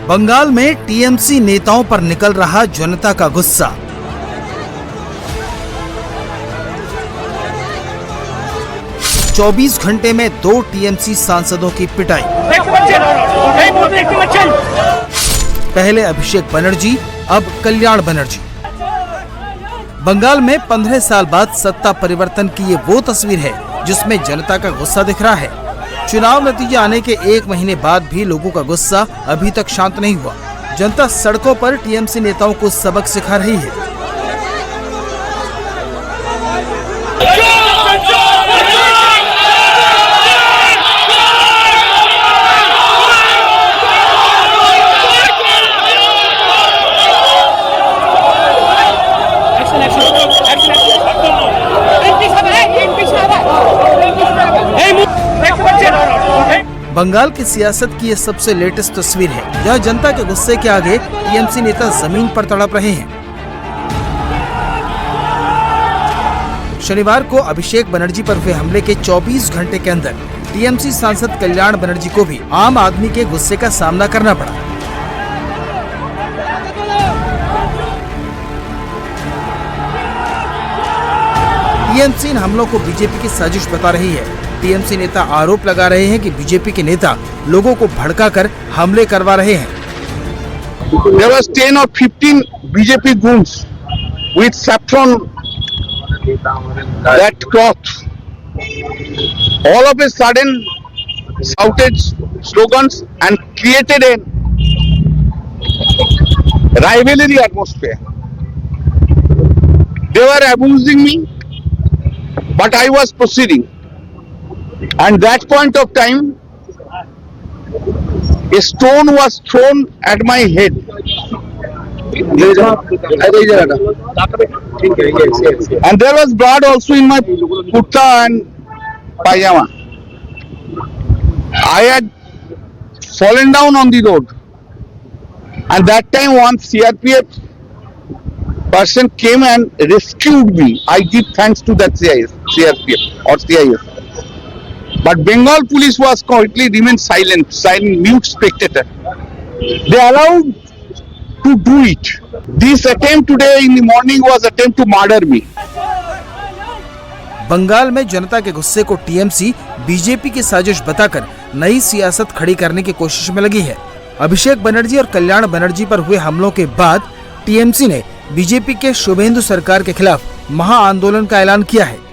बंगाल में टीएमसी नेताओं पर निकल रहा जनता का गुस्सा। चौबीस घंटे में 2 टीएमसी सांसदों की पिटाई। पहले अभिषेक बनर्जी, अब कल्याण बनर्जी। बंगाल में 15 साल बाद सत्ता परिवर्तन की ये वो तस्वीर है जिसमें जनता का गुस्सा दिख रहा है। चुनाव नतीजे आने के 1 महीने बाद भी लोगों का गुस्सा अभी तक शांत नहीं हुआ। जनता सड़कों पर टीएमसी नेताओं को सबक सिखा रही है। बंगाल की सियासत की ये सबसे लेटेस्ट तस्वीर है जहां जनता के गुस्से के आगे टीएमसी नेता जमीन पर तड़प रहे हैं। शनिवार को अभिषेक बनर्जी पर हुए हमले के 24 घंटे के अंदर टीएमसी सांसद कल्याण बनर्जी को भी आम आदमी के गुस्से का सामना करना पड़ा। टीएमसी इन हमलों को बीजेपी की साजिश बता रही है। टीएमसी नेता आरोप लगा रहे हैं कि बीजेपी के नेता लोगों को भड़काकर हमले करवा रहे हैं। There was 10 or 15 BJP goons with saffron that cloth. All of a sudden shouted slogans and created a rivalry atmosphere. They were abusing me, but I was proceeding. And that point of time, a stone was thrown at my head. And there was blood also in my kurta and pajama. I had fallen down on the road. And that time one CRPF person came and rescued me. I give thanks to that CRPF or CIS. But Bengal police was completely remained silent, mute spectator. They allowed to do it. This attempt today in the morning was attempt to murder me. Bengal में जनता के गुस्से को TMC BJP की साजिश बताकर नई सियासत खड़ी करने की कोशिश में लगी है। अभिषेक बनर्जी और कल्याण बनर्जी पर हुए हमलों के बाद टीएमसी ने बीजेपी के शुभेंदु सरकार के खिलाफ महाआंदोलन का ऐलान किया है।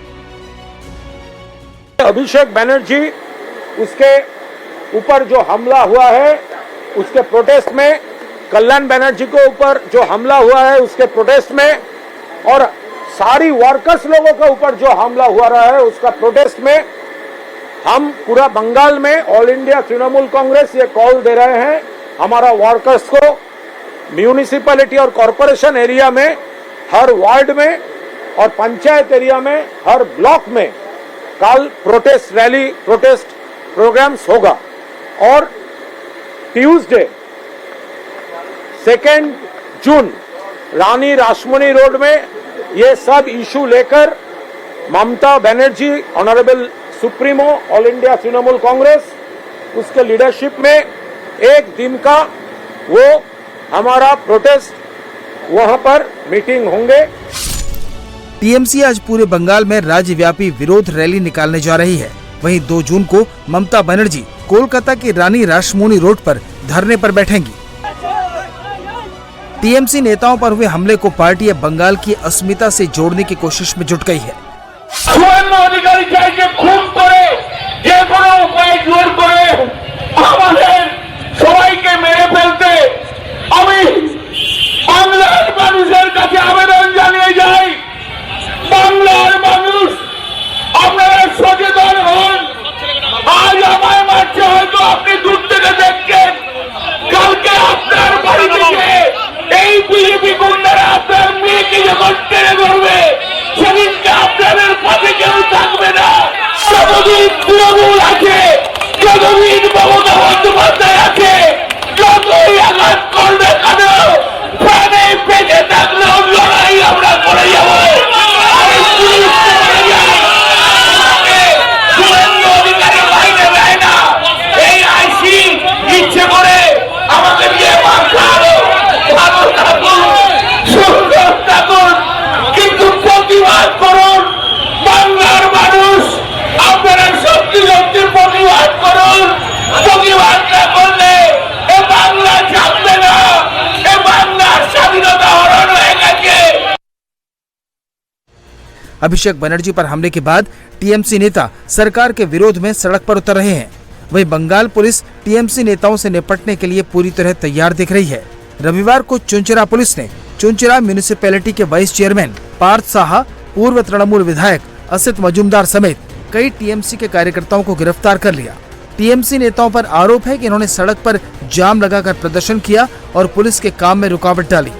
अभिषेक बनर्जी उसके ऊपर जो हमला हुआ है उसके प्रोटेस्ट में, कल्याण बनर्जी के ऊपर जो हमला हुआ है उसके प्रोटेस्ट में, और सारी वर्कर्स लोगों के ऊपर जो हमला हुआ रहा है उसका प्रोटेस्ट में हम पूरा बंगाल में ऑल इंडिया तृणमूल कांग्रेस ये कॉल दे रहे हैं हमारा वर्कर्स को म्यूनिसिपैलिटी और कॉरपोरेशन एरिया में, हर वार्ड में और पंचायत एरिया में, हर ब्लॉक में कल प्रोटेस्ट रैली, प्रोटेस्ट प्रोग्राम्स होगा। और Tuesday 2 June Rani Rashmoni road में ये सब इशू लेकर Mamata Banerjee honourable supremo all India Trinamool Congress उसके लीडरशिप में 1 दिन का वो हमारा प्रोटेस्ट वहां पर मीटिंग होंगे। टीएमसी आज पूरे बंगाल में राज्यव्यापी विरोध रैली निकालने जा रही है। वहीं 2 जून को ममता बनर्जी कोलकाता की रानी रासमणी रोड पर धरने पर बैठेंगी। टीएमसी नेताओं पर हुए हमले को पार्टी अब बंगाल की अस्मिता से जोड़ने की कोशिश में जुट गई है। বাংলার মানুষ আপনারা সচেতন হন। আজ আমায় মারছে হয়তো আপনি দূর থেকে দেখছেন, কালকে আপনার বাড়ি থেকে এই বিজেপি গুন্ডারা আপনার মেয়েকে যখন টেনে ধরবে সেদিনকে আপনাদের পাশে কেউ থাকবে না। যতদিন তৃণমূল আছে, যতদিন মমতা বন্দ্যোপাধ্যায় আছে, যতই আঘাত করবে কেন প্রাণে বেঁচে থাকলেও লড়াই আমরা করে যাবো। ইচ্ছে করে আমাকে দিয়ে अभिषेक बनर्जी पर हमले के बाद टीएमसी नेता सरकार के विरोध में सड़क पर उतर रहे हैं। वहीं बंगाल पुलिस टीएमसी नेताओं से निपटने के लिए पूरी तरह तैयार दिख रही है। रविवार को चुंचुरा पुलिस ने चुंचुरा म्यूनिसिपैलिटी के वाइस चेयरमैन पार्थ साहा, पूर्व तृणमूल विधायक असित मजूमदार समेत कई टीएमसी के कार्यकर्ताओं को गिरफ्तार कर लिया। टीएमसी नेताओं पर आरोप है कि इन्होंने सड़क पर जाम लगाकर प्रदर्शन किया और पुलिस के काम में रुकावट डाली।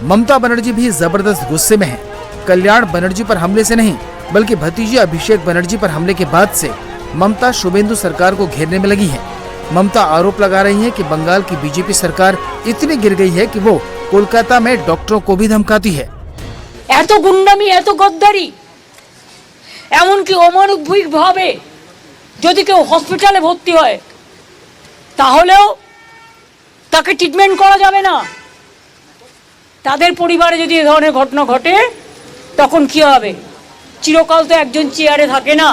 ममता बनर्जी भी जबरदस्त गुस्से में हैं। कल्याण बनर्जी पर हमले से नहीं बल्कि भतीजे अभिषेक बनर्जी पर हमले के बाद से ममता शुभेंदु सरकार को घेरने में लगी है। ममता आरोप लगा रही है कि बंगाल की बीजेपी सरकार इतनी गिर गई है कि वो कोलकाता में डॉक्टरों को भी धमकाती है। এত গুন্ডামি, এত গদ্দারি, এমনকি অমানবিক ভাবে যদি কেউ হসপিটালে ভর্তি হয় তাহলেও তাকে ট্রিটমেন্ট করা যাবে না। তাদের পরিবারে যদি এই ধরনের ঘটনা ঘটে তখন কি হবে? চিরকাল তো একজন চেয়ারে থাকে না।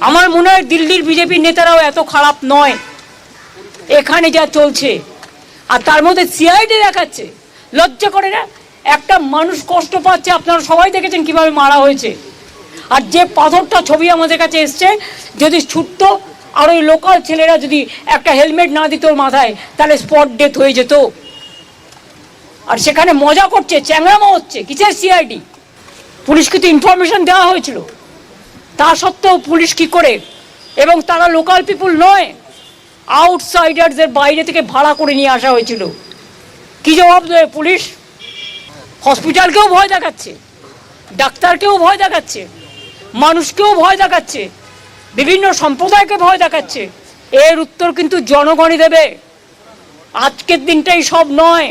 আমার মনে হয় দিল্লির বিজেপি নেতারাও এত খারাপ নয়। এখানে যা চলছে আর তার মধ্যে সিআইডি দেখাচ্ছে, লজ্জা করে না? একটা মানুষ কষ্ট পাচ্ছে, আপনারা সবাই দেখেছেন কিভাবে মারা হয়েছে। আর যে পাথরটা ছবি আমাদের কাছে এসছে, যদি ছুটতো আর ওই লোকাল ছেলেরা যদি একটা হেলমেট না দিত ওর মাথায় তাহলে স্পট ডেথ হয়ে যেত। আর সেখানে মজা করছে, চ্যাংড়ামা হচ্ছে। কিসের সিআইডি? পুলিশকে তো ইনফরমেশন দেওয়া হয়েছিল, তা সত্ত্বেও পুলিশ কি করে? এবং তারা লোকাল পিপুল নয়, আউটসাইডারদের বাইরে থেকে ভাড়া করে নিয়ে আসা হয়েছিল। কি জবাব দেবে পুলিশ? হসপিটালকেও ভয় দেখাচ্ছে, ডাক্তারকেও ভয় দেখাচ্ছে, মানুষকেও ভয় দেখাচ্ছে, বিভিন্ন সম্প্রদায়কে ভয় দেখাচ্ছে। এর উত্তর কিন্তু জনগণই দেবে। আজকের দিনটাই সব নয়।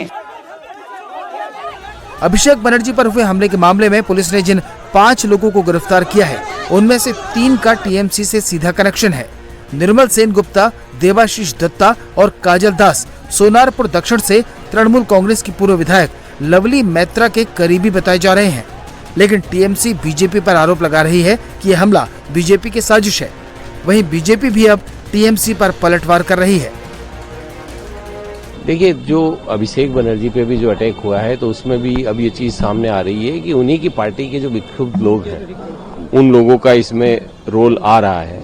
अभिषेक बनर्जी पर हुए हमले के मामले में पुलिस ने जिन 5 लोगों को गिरफ्तार किया है उनमें से 3 का टीएमसी से सीधा कनेक्शन है। निर्मल सेन गुप्ता, देवाशीष दत्ता और काजल दास सोनारपुर दक्षिण से तृणमूल कांग्रेस की पूर्व विधायक लवली मैत्रा के करीबी बताए जा रहे हैं। लेकिन टीएमसी बीजेपी पर आरोप लगा रही है कि यह हमला बीजेपी की साजिश है। वहीं बीजेपी भी अब टीएमसी पर पलटवार कर रही है। देखिए, जो अभिषेक बनर्जी पे भी जो अटैक हुआ है तो उसमें भी अब ये चीज सामने आ रही है कि उन्हीं की पार्टी के जो विक्षुब्ध लोग हैं उन लोगों का इसमें रोल आ रहा है।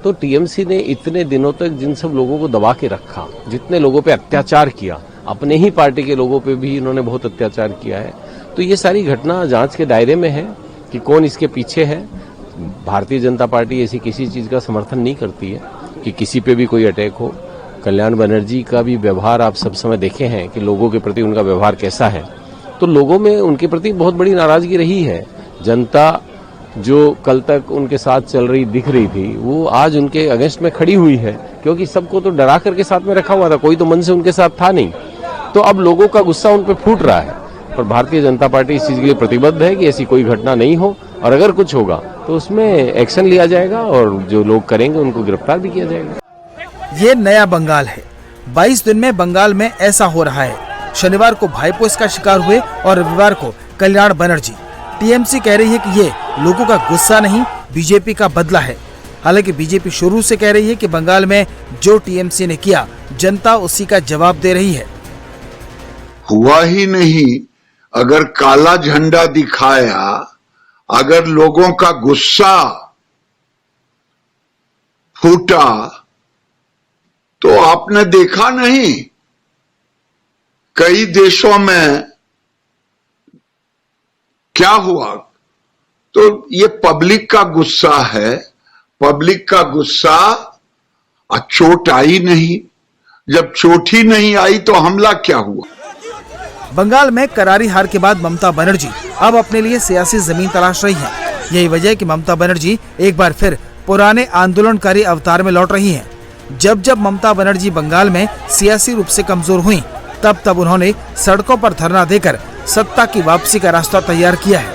तो टीएमसी ने इतने दिनों तक जिन सब लोगों को दबा के रखा, जितने लोगों पे अत्याचार किया, अपने ही पार्टी के लोगों पे भी इन्होंने बहुत अत्याचार किया है। तो ये सारी घटना जांच के दायरे में है कि कौन इसके पीछे है। भारतीय जनता पार्टी ऐसी किसी चीज का समर्थन नहीं करती है कि किसी पे भी कोई अटैक हो। कल्याण बनर्जी का भी व्यवहार आप सब समय देखे हैं कि लोगों के प्रति उनका व्यवहार कैसा है। तो लोगों में उनके प्रति बहुत बड़ी नाराजगी रही है। जनता जो कल तक उनके साथ चल रही दिख रही थी वो आज उनके अगेंस्ट में खड़ी हुई है, क्योंकि सबको तो डरा करके साथ में रखा हुआ था, कोई तो मन से उनके साथ था नहीं। तो अब लोगों का गुस्सा उन पर फूट रहा है। पर भारतीय जनता पार्टी इस चीज के लिए प्रतिबद्ध है कि ऐसी कोई घटना नहीं हो, और अगर कुछ होगा तो उसमें एक्शन लिया जाएगा और जो लोग करेंगे उनको गिरफ्तार भी किया जाएगा। ये नया बंगाल है। 22 दिन में बंगाल में ऐसा हो रहा है। शनिवार को भाईपो इसका शिकार हुए और रविवार को कल्याण बनर्जी। टीएमसी कह रही है कि ये लोगों का गुस्सा नहीं, बीजेपी का बदला है। हालांकि बीजेपी शुरू से कह रही है कि बंगाल में जो टीएमसी ने किया जनता उसी का जवाब दे रही है। हुआ ही नहीं, अगर काला झंडा दिखाया, अगर लोगों का गुस्सा फूटा तो आपने देखा नहीं कई देशों में क्या हुआ। तो ये पब्लिक का गुस्सा है, पब्लिक का गुस्सा। चोट आई नहीं, जब चोट ही नहीं आई तो हमला क्या हुआ। बंगाल में करारी हार के बाद ममता बनर्जी अब अपने लिए सियासी जमीन तलाश रही हैं। यही वजह है कि ममता बनर्जी एक बार फिर पुराने आंदोलनकारी अवतार में लौट रही हैं। जब जब ममता बनर्जी बंगाल में सियासी रूप से कमजोर हुई तब तब उन्होंने सड़कों पर धरना देकर सत्ता की वापसी का रास्ता तैयार किया है।